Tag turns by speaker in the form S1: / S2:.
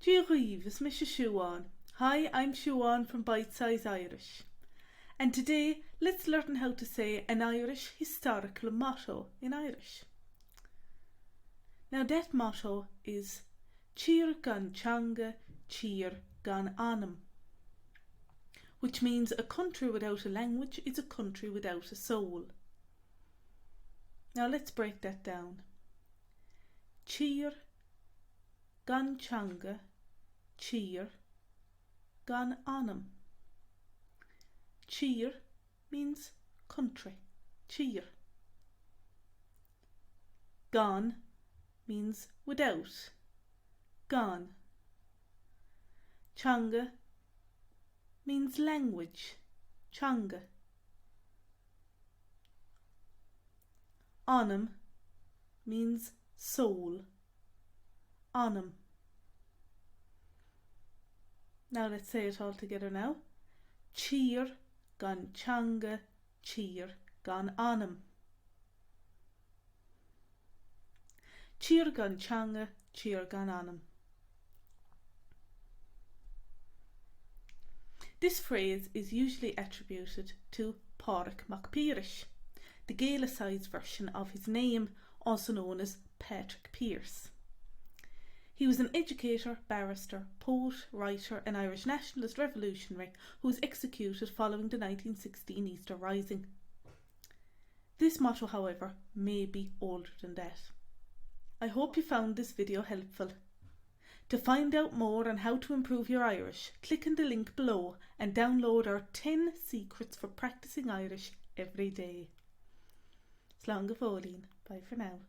S1: Fiúrigh is Mrs. Siobhan. Hi, I'm Siobhan from Bite Size Irish. And today, let's learn how to say an Irish historical motto in Irish. Now that motto is Tír gan Teanga, Tír gan Anam, which means a country without a language is a country without a soul. Now let's break that down. Tír gan Teanga, Tír gan Anam. Tír means country, Tír. Gan means without, Gan. Teanga means language, chon-ga. Anam means soul, Anam. Now let's say it all together now. Tír gan Teanga, Tír gan Anam. Tír gan Teanga, Tír gan Anam. This phrase is usually attributed to Pádraig Mac Piarais, the Gaelicised version of his name, also known as Patrick Pearse. He was an educator, barrister, poet, writer and Irish nationalist revolutionary who was executed following the 1916 Easter Rising. This motto, however, may be older than that. I hope you found this video helpful. To find out more on how to improve your Irish, click on the link below and download our 10 secrets for practicing Irish every day. Slán go fóill. Bye for now.